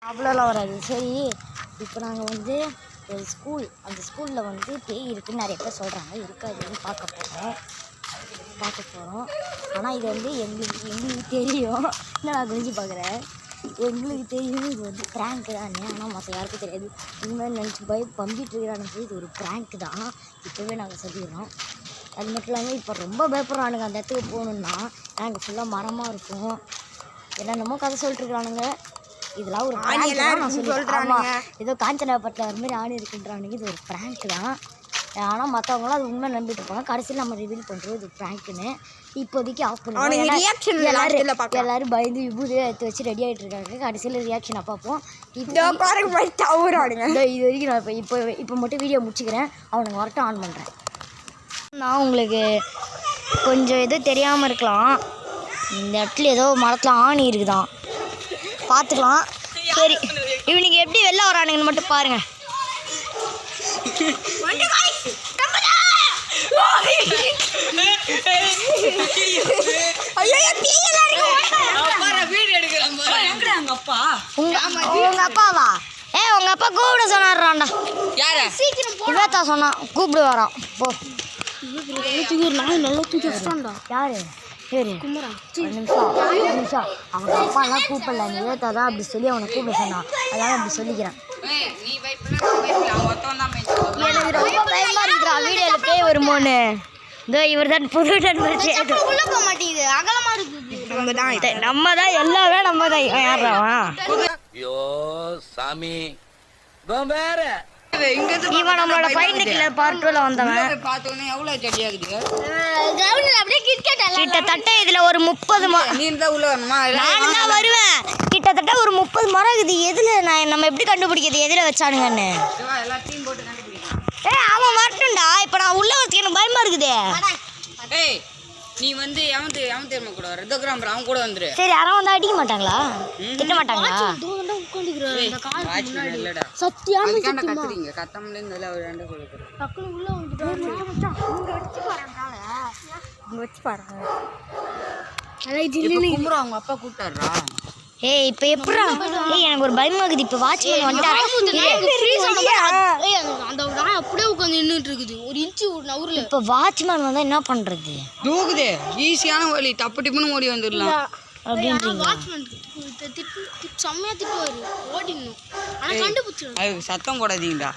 அவ்வளோலாம் வராது. சரி, இப்போ நாங்கள் வந்து ஒரு ஸ்கூல், அந்த ஸ்கூலில் வந்து பேய் இருக்குதுன்னு நிறைய பேர் சொல்கிறாங்க. இருக்காதுன்னு பார்க்க போகிறோம். ஆனால் இது வந்து எங்களுக்கு தெரியும். இல்லை, நான் குளிச்சு பார்க்குறேன். எங்களுக்கு தெரியும் இது வந்து ப்ராங்க்கு தான். ஆனால் மற்ற யாருக்கும் தெரியாது. இந்த மாதிரி நினச்சி பம்பிட்டு இருக்கிறானுங்க. இது ஒரு ப்ராங்க்கு தான், இப்போவே நாங்கள் சொல்லிடுறோம். அது மட்டும் இல்லாமல் இப்போ ரொம்ப பயப்படுறானுங்க அந்த இடத்துக்கு போகணுன்னா. அங்கே ஃபுல்லாக மரமாக இருக்கும். என்னென்னமோ கதை சொல்லிட்டுருக்குறானுங்க. இதெல்லாம் ஒரு ப்ராங்க் தான் நான் சொல்லிடுறேன். ஏதோ காஞ்சனாப்பட்டில் வர மாதிரி ஆணி இருக்குன்றானுங்க. இது ஒரு ப்ராங்க் தான். ஆனால் மற்றவங்களாம் அது உண்மை நம்பிட்டு இருப்பாங்க. கடைசியில் நம்ம ரிவீல் பண்ணுறோம் இது ப்ராங்க்குன்னு. இப்போதைக்கு ஆஃப் பண்ணுவோம். எல்லாரும் பயந்து விபூதியை எடுத்து வச்சு ரெடி ஆகிட்டு இருக்காங்க. கடைசியில் ரியாக்ஷனை பார்ப்போம். இது வரைக்கும் நான் இப்போ மட்டும் வீடியோ முடிச்சுக்கிறேன். அவனுக்கு வரட்டும் ஆன் பண்ணுறேன். நான் உங்களுக்கு கொஞ்சம் எதுவும் தெரியாமல் இருக்கலாம். இந்த இடத்துல ஏதோ மரத்தில் ஆணி இருக்குதான், பார்த்துக்கலாம். சரி, இவனுக்கு எப்படி வெளில வரானுங்கன்னு மட்டும் பாருங்கள். உங்க அப்பாவா? உங்க அப்பா கூப்பிட சொன்னார்றான்டா. சீக்கிரம் சொன்னான் கூப்பிடு வரான். போ. நல்லா தூக்கி வச்சிட்டான்டா. யாரு? சரி, நிமிஷம். அவங்க அப்பாலாம் கூப்பிடல, நீ ஏத்தாதான் அப்படி சொல்லி அவனை கூப்பிட சொன்னான். அதான் அப்படி சொல்லிக்கிறேன். எனக்கு ரொம்ப பயமா இருக்குறா வீடியோவில் பேய் வருமோன்னு. இதோ இவர் தான் புது நண்பர். உள்ள போக மாட்டேங்குது, அகலமா இருக்குது. நம்ம தான் எல்லாமே நம்ம தான். யாரா ஐயோ சாமி, வேற இவன் நம்மளோட ஃபைண்ட் கில்லர் பார்ட் 2ல வந்தவன். பார்த்தோனே எவ்வளவு ஜடியா இருக்குது. கிரவுண்ட்ல அப்படியே கிரிக்கெட் எல்லாம் கிட்டத்தட்ட இதுல ஒரு 30 நீ தான் உள்ள வரணுமா? நான் தான் வருவேன். கிட்டத்தட்ட ஒரு 30 மரம் இருக்குது. எதுல நம்ம எப்படி கண்டுபிடிக்கிறது எதுல வச்சானுங்கன்னு? எல்லாம் டீம் போட்டு கண்டுபிடிக்கலாம். அவன் வரட்டும்டா. இப்போ நான் உள்ள வரதுக்கு எனக்கு பயமா இருக்குது. ஏய், நீ வந்து எவன் தெரியுமா கூட வர இதோகிராம் அவன் கூட வந்துரு. சரி, யாரும் வந்து அடிக்க மாட்டாங்களா? திட்ட மாட்டாங்களா? சத்தியாம கத்துறீங்க கத்தம்ல இருந்து அவர் ரெண்டு சொல்லுங்க. டக்குனு உள்ள வந்துட்டோம். இங்க வச்சு பாருங்க. கும்புற அவங்க அப்பா கூப்பிட்டாரா? ஏய், இப்போ எப்படா? ஏய், எனக்கு ஒரு பயமா இருக்குது. இப்போ வாட்ச்மேன் வந்துட்டாரு. அந்த நாய் அப்படியே உட்காந்து நின்றுட்டு இருக்குது. ஒரு இன்ச்சு நவுர்ல. இப்போ வாட்ச்மேன் வந்தா என்ன பண்றது? தூக்குதே, ஈஸியான வழி. டப்பு டிப்புன்னு ஓடி வந்துடலாம் அப்படின்றீங்க. வாட்ச்மேன் செம்மையா திட்டுவாரு, ஓடிடணும். ஆனா கண்டுபிடிச்சிடும். அதுக்கு சத்தம் போடாதீங்கடா.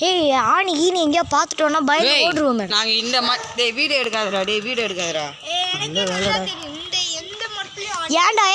ஏய், ஆணி ஈனி எங்கேயா பார்த்துட்டோன்னா பயந்து ஓடுவோமே. நாங்கள் இந்த வீடியோ எடுக்காதடா. வீடியோ எடுக்காதடா. ஏன்டா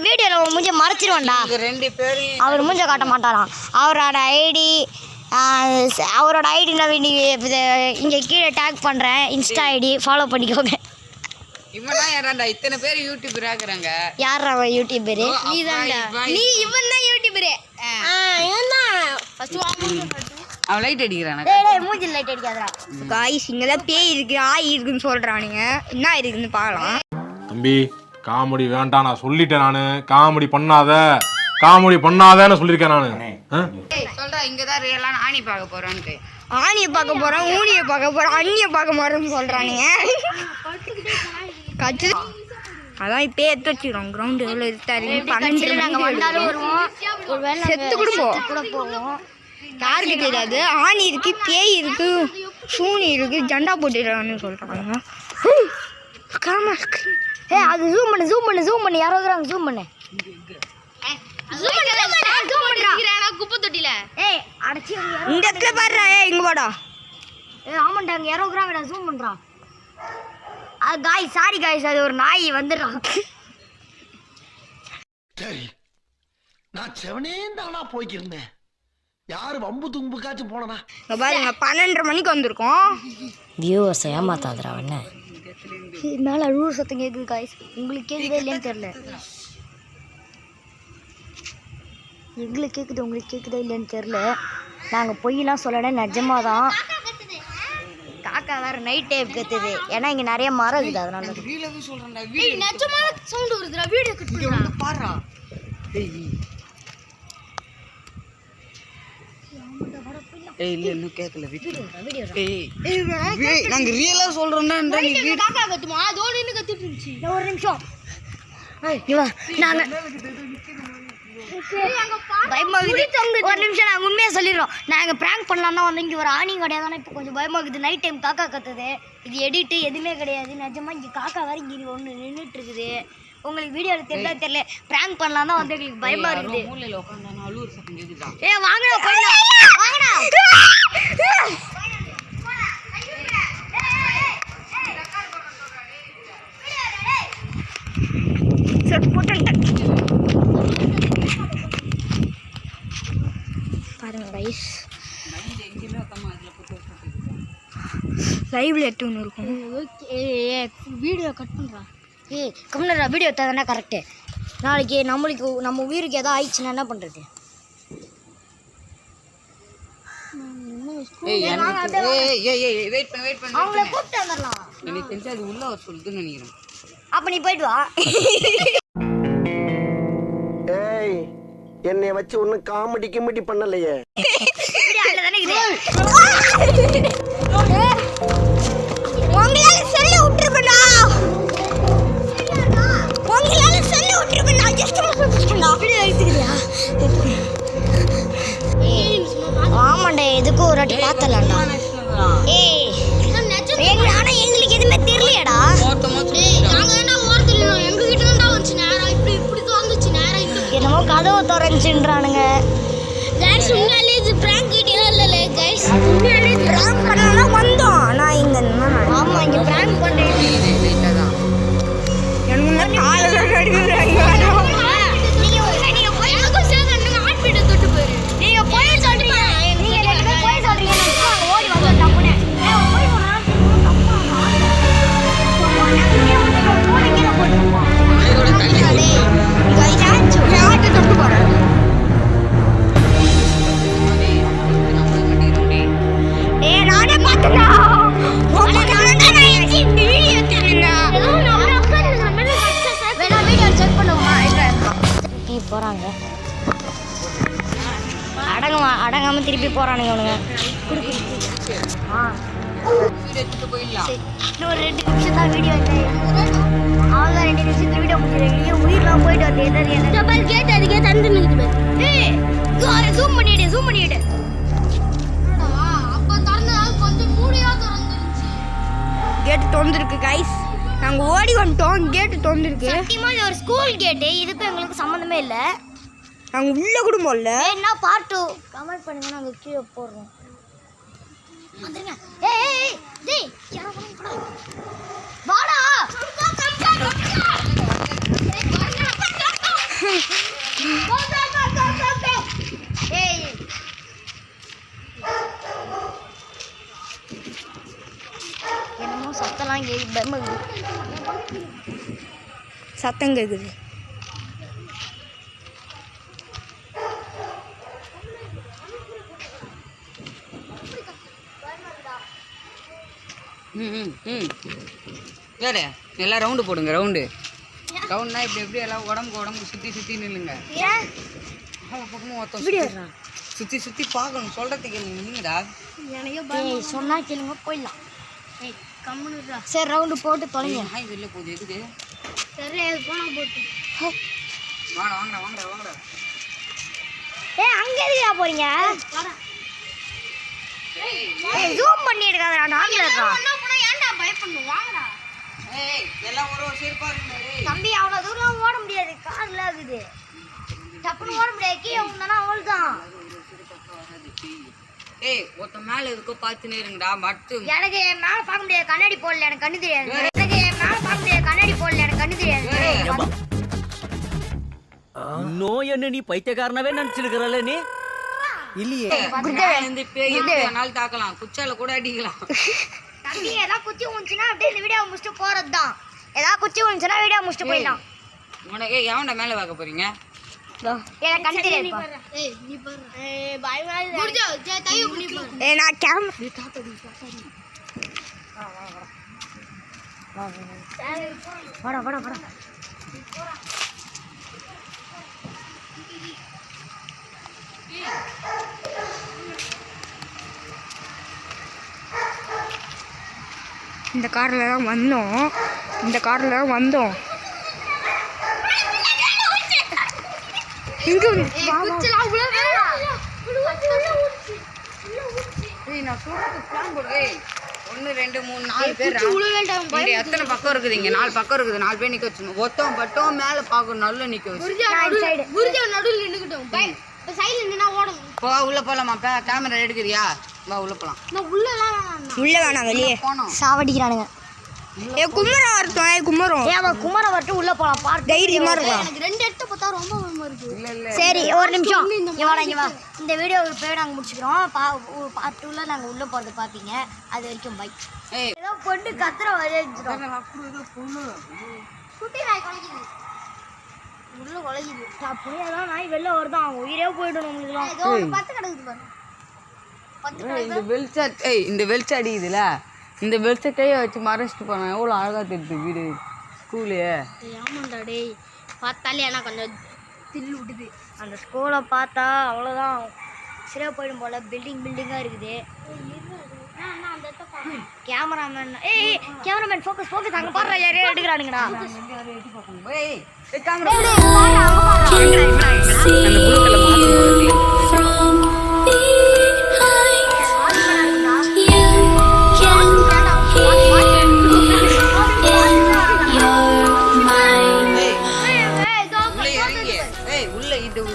வீடியோல மூஞ்ச மறைச்சிருவான்டா. ரெண்டு பேரும் அவர் மூஞ்ச காட்ட மாட்டாராம். அவரோட ஐடி நான் இங்கே கீழே டேக் பண்ணுறேன். இன்ஸ்டா ஐடி ஃபாலோ பண்ணிக்கோங்க. இவன்தான் யாராண்டா இத்தனை பேர் யூடியூபர் ஆகுறாங்க. யார் அவன் யூடியூபரு? நீ தான்டா. நீ இவன் தான் யூடியூபரே. அவன் லைட் அடிக்கிறானா? டேய், மூஞ்சி லைட் அடிக்காதடா. காய்ஸ், இங்க தான் பேய் இருக்கு, ஆய் இருக்குன்னு சொல்றானுங்க. என்ன இருக்குன்னு பார்க்கலாம். தம்பி, காமெடி வேண்டாம், நான் சொல்லிட்டேன். நானு காமெடி பண்ணாதேன்னு சொல்லியிருக்கேன் நானு. சொல்றா, இங்கதான் ரியலான ஆணி பார்க்க போறான்ட்டு. ஆணியை பார்க்க போறோம், ஊனியை பார்க்க போறோம், அண்ணியை பார்க்க போறோம்னு சொல்றானுங்க. கச்சு அதான் இப்போ எடுத்து வச்சுக்கிறோம். கிரவுண்ட் எவ்வளோ இருட்டாரு. 12 நாங்கள் வந்தாலும் வருவோம். ஒருவேளை செத்து கூட போவோம். யாருக்கு தெரியாது. ஆணி இருக்கு, பேய் இருக்கு, சூனி இருக்கு, ஜண்டா போட்டுடுறான்னு சொல்றாங்க. ஏய், அது ஜூம் பண்ணு. யாரோ இருக்கிறாங்க, ஜூம் பண்ணு. குப்பை தொட்டில. ஏய், அடச்சி இந்த இடத்துல பாடுறா. இங்க வாடா. ஆமாண்டாங்க, யாரோ இருக்கிறாங்கடா, ஜூம் பண்றான். சாரி காய்ஸ், அது ஒரு நாய் வந்துடுறான். சரி, நான் செவனே தானா போய்க்கிருந்தேன். யாரு வம்பு தும்புக்காச்சும் போனா? பாருங்க, 12:30 மணிக்கு வந்திருக்கோம். வியூவர்ஸ் ஏமாத்தாதுடா. என்ன மேலே அழுவ சத்தம் கேட்குது காய்ஸ். உங்களுக்கு கேட்குதா இல்லையான்னு தெரியல. எங்களுக்கு கேட்குது, உங்களுக்கு கேட்குதா இல்லையான்னு தெரில. நாங்கள் பொய்யெல்லாம் சொல்லலை, நிஜமாக தான். காக்கா வேறு நைட் டைம் கத்துது. ஏன்னா இங்கே நிறைய மரம் இருக்குது, அதனால நிஜமான சவுண்ட் வருதுடா. வீடியோ கட் பண்ணி பாருடா. ஏய், இல்ல இன்னும் கேட்கல. ஏய், நாங்க ரியலா சொல்றோம்னா நீ வீடியோ காக்கா கத்துமா? அதோட இன்னும் கத்திட்டு இருந்துச்சு. ஒரு நிமிஷம். இவன் நான் பயமாகுது. ஒரு நிமிஷம் நாங்கள் உண்மையாக சொல்லிடுறோம். நாங்கள் ப்ராங்க் பண்ணலாம் தான் வந்து இங்கே ஒரு ஆணி கிடையாது. ஆனால் இப்போ கொஞ்சம் பயமாகுது. நைட் டைம் காக்கா கத்துது. இது எடிட்டு எதுவுமே கிடையாது. நிஜமாக இங்கே காக்கா வேறு இங்கே ஒன்று நின்றுட்டு இருக்குது. உங்களுக்கு வீடியோவில் தெரியல ப்ராங்க் பண்ணலாம் தான் வந்து எங்களுக்கு பயமாக இருக்குது. மூலையில் உட்காந்து அழுவுற சத்தம் கேக்குதா? வாங்கடா போயிடலாம் வாங்கடா. பாருங்க ரைஸ் எங்கேயுமே உட்காம அதில் போட்டு லைவ்ல எட்டு ஒன்று இருக்கும். வீடியோ கட் பண்ணுறான். கம்னரா வீடியோ எடுத்தாதானே கரெக்டு. நாளைக்கு நம்ம உயிருக்கு எதாவது ஆயிடுச்சுன்னா என்ன பண்ணுறது? அவங்கள கூப்பிட்டு வந்துடலாம். எனக்கு தெரிஞ்சு அது உள்ள வர சொல்லுதுன்னு நினைக்கிறேன். அப்போ நீ போயிட்டு வா. ஏய் என்னைய வச்சு ஒன்னும் காமெடி கிமெடி பண்ணலையே. உங்களால சொல்ல விட்டுருக்கா. உங்களால சொல்ல விட்டுருக்கா. Just video எடுத்துக்கிறியா? ஆமாண்டா எதுக்கும் ஒரு வாட்டி பார்த்தலாம்டா. ஆனா எங்களுக்கு எதுவுமே தெரியலையாடா. என்னமோ கதவை திறந்துச்சுன்றானுங்க. உண்மையாலே இது பிராங்க் வீடியோ இல்லல கைஸ். உண்மையாலே பிராங்க் பண்ணலாம் வந்தோம். நான் இங்க ஆமா இங்க பிராங்க் பண்ணேன். எனக்கு காலையில கடிக்கிறாங்க. நீங்க போய் எனக்கு சேகன்னு ஆட்பிட்ட தொட்டு போயிரு. நீங்க போய் சொல்றீங்க. நீங்க ரெண்டு பேரும் போய் சொல்றீங்க. நான் ஓடி வந்து டப்புனே. போய் போனா தப்பா. போறீங்க போடுங்க. ஐயோட தள்ளி கைஸ் யார்ட்ட தொட்டு போறேன். நானே பார்த்தனா. போறாங்க அடங்காம திருப்பி போறானுங்க அவனுங்க. போயிடலாம். இன்னும் 2 நிமிஷம் தான் வீடியோ வந்து அவங்க 2 நிமிஷத்துல வீடியோ முடிச்சிருக்கீங்க. உயிர்லாம் போயிட்டு வந்து கேட்டு அதுக்கே தந்து நிற்குது. ஜூம் பண்ணிடு. அப்ப திறந்ததால கொஞ்சம் மூடியா திறந்துருச்சு. கேட்டு திறந்துருக்கு கைஸ். நாங்க ஓடி வந்துட்டோம். கேட்டு திறந்துருக்கு. சத்தியமா இது ஒரு ஸ்கூல் கேட்டு. இதுக்கும் எங்களுக்கு சம்மந்தமே இல்லை. நாங்க உள்ள கூட போகல. என்ன பார்ட் 2 கமெண்ட் பண்ணுங்க. நாங்க கீழே போடுறோம். வந்துருங்க. ஏய் டேய் யாரோ போடா. வாடா. ஏய் என்னமோ சத்தலாம் கேக்குது. சத்தம் கேக்குது. வேறு எல்லாம் ரவுண்டு போடுங்க. ரவுண்ட்னா இப்படி எல்லாம் உடம்பு சுற்றி நில்லுங்க. பக்கமும் ஒருத்தன் சுற்றி பார்க்கணும். சொல்கிறதுக்கு நில்லுங்கடா. சொன்னா கேளுங்க போயிடலாம். சரி ரவுண்டு போட்டு தொலைங்க. நாய் வெளில போகுது. எதுக்கு? சரி போனா போட்டு. வாங்கடா. அங்க எதுக்குடா போறீங்க? ஜூம் பண்ணி எடுக்காதடா. நான்ல இருக்கா. ஏன்டா பயப்படணும்? வாங்கடா. எல்லாம் ஒரு செருப்பா இருக்குடா. தம்பி அவ்வளவு தூரம் ஓட முடியாது. கார்ல இருக்குது. டப்புன்னு ஓட முடியாது. கீழே வந்தானா அவ்வளவுதான். ஒருத்த மேல இருக்கோ பார்த்துனே இருங்கடா. மட்டும் எனக்கு மேல பார்க்க முடியாது. கண்ணாடி போடல. எனக்கு கண்ணு தெரியாது. இன்னும் என்ன நீ பைத்தியக்காரனவே நினைச்சிருக்கிறல்ல நீ? இல்லையே. நாள் தாக்கலாம். குச்சால கூட அடிக்கலாம். தம்பி ஏதாவது குச்சி ஊஞ்சுன்னா அப்படியே இந்த வீடியோ முடிச்சுட்டு போறதுதான். ஏதாவது குச்சி ஊஞ்சுன்னா வீடியோ முடிச்சுட்டு போயிடலாம். உனக்கு எவன்டா மேல பார்க்க போறீங்க? எனக்கு கண்ணு தெரியாது. நான் கேமரா வாடா. இந்த காரில் தான் வந்தோம். நான் சொல்றது பிளான் போடு. 1 2 3 4 பேர் இங்க எத்தனை பக்கம் இருக்குது? இங்க 4 பக்கம் இருக்குது. 4 பேர் நிக்க வச்சு ஒத்தம் பட்டம் மேல பாக்கணும். நல்ல நிக்க வச்சு போ. உள்ள போலாமா? கேமரா எடுக்கிறியா? வா உள்ள போலாம். உள்ள வேணாம், வெளியே போனோம். சாவடிக்கிறானுங்க. குமரம் வரட்டும். குமரம் அவன் குமரம் வரட்டும், உள்ள போலாம். பார்த்து தைரியமா இருக்கும். இல்ல இல்ல சரி, ஒரு நிமிஷம் இங்க வாடா, இங்க வா. இந்த வீடியோ போய் நாங்கள் முடிச்சுக்கிறோம். பார்ட் 2ல நாங்கள் உள்ளே போகிறது பார்ப்பீங்க. அது வரைக்கும் பை. ஏய் ஏதோ பொண்ணு கத்துற வரைஞ்சிடும். குட்டி நாய் குலைக்குது, உள்ள குலைக்குது. அப்படியே தான் நாய் வெளில வருதான், அவன் உயிரே போயிடும் நம்மளுக்குலாம். ஏதோ ஒரு 10 கிடக்குது பாரு. 10 இந்த வெளிச்சம் இந்த வெளிச்சம் அடிக்குதுல, இந்த வெளிச்சம் கையை வச்சு மறைச்சிட்டு போனேன். எவ்வளோ அழகா தெரியுது வீடு ஸ்கூலு. ஆமாண்டா டேய், பார்த்தாலே ஆனால் கொஞ்சம் தில்லு விட்டுது. அந்த ஸ்கூலை பார்த்தா அவ்வளோதான், சரியாக போயிடும் போல். பில்டிங்காக இருக்குது. கேமராமேன், கேமராமேன் ஃபோக்கஸ் அங்கே பாடுறா, யாரையும் எடுக்கிறானுங்கடா.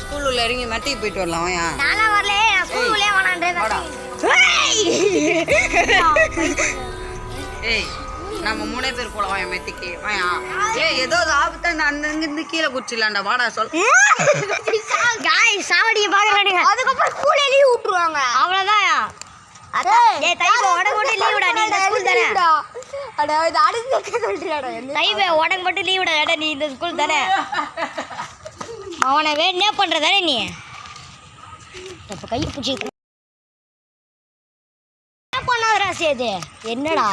ஸ்கூல்ல இறங்கி மெட்டைக்கு போயிட்டு வரலாம். நான்லாம் வரல, நான் ஸ்கூல் உள்ளே வேணான்றேன். ஏய் நம்ம 3 பேர் போலாம். வாயா மெத்திக்கு வாயா. ஏய் ஏதோ ஆபத்தா அங்கிருந்து கீழே குச்சிடலாம்டா. வாடா சொல். காய் சாவடியை பார்க்குறானுங்க. அதுக்கப்புறம் ஸ்கூல்ல லீவ் விட்டுருவாங்க. அவ்வளோதான். ஏய் தைவ உடம்பு மட்டும் லீவ் விடா, நீ இந்த ஸ்கூல் தானே. தைவ உடம்பு மட்டும் லீவ் விடா, நீ இந்த ஸ்கூல் தானே. அவனை வேணே பண்றதானே நீ. இப்ப கையை பிடிச்சி என்ன பண்ணாதடா சேது. என்னடா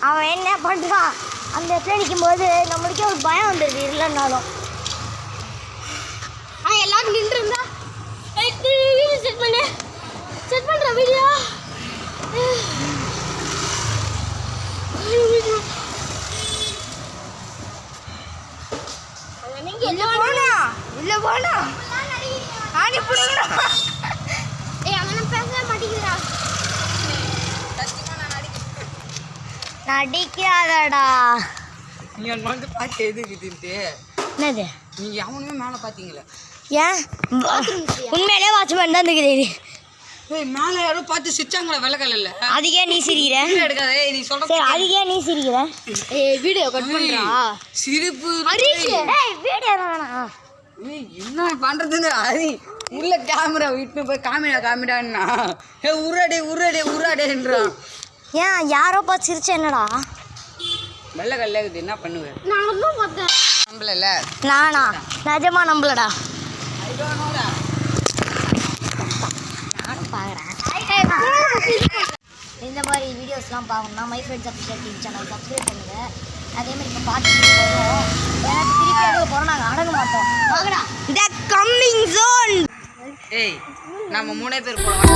அவன் என்ன பண்ணுறான்? அந்த இடத்துல நிற்கும்போது நம்மளுக்கே ஒரு பயம் வந்துடுது. இல்லைன்னாலும் எல்லாரும் நின்றுருந்தா வீடியோ செட் பண்ணுற வீடியோ. உள்ள போனா ஆணி பிடிக்கிறா. அவனை பேச மாட்டேங்கிறா. நடிக்காதடா. நீ வந்து பார்த்து எதுக்குதுன்ட்டு என்னது? நீங்க அவனுமே மேலே பார்த்தீங்களே. ஏன் உண்மையிலே வாட்ச்மேன் தான் இருக்குது. ஏய் மேலே யாரும் பார்த்து சிரிச்சாங்களா வெள்ளக்கல்ல. அதுக்கே நீ சிரிக்கிற? எடுக்காத. நீ சொல்ற சரி, அதுக்கே நீ சிரிக்கிற? வீடியோ கட் பண்றா. சிரிப்பு வீடியோ வேணாம். என்ன பண்றதுன்னு அது உள்ள கேமரா விட்டு போய் காமிடான்னா உருடேன்றான். ஏன் யாரோ பார்த்து சிரிச்சா என்னடா? வெள்ளை கல்லுது என்ன பண்ணுவேன்? நானும் பார்த்தேன். நம்பல. நானா நிஜமா நம்பலடா. நானும் பார்க்குறேன். இந்த மாதிரி வீடியோஸ்லாம் பார்க்கணும்னா my friends official TV channel subscribe பண்ணுங்கள். அதேமாதிரி இப்போ பார்த்துட்டு போகிறோம். எனக்கு திருப்பி அடங்க போகிறோம், நாங்கள் அடங்க மாட்டோம். வாங்கடா. The coming zone. ஏய் நம்ம 3 பேர் போலாம்.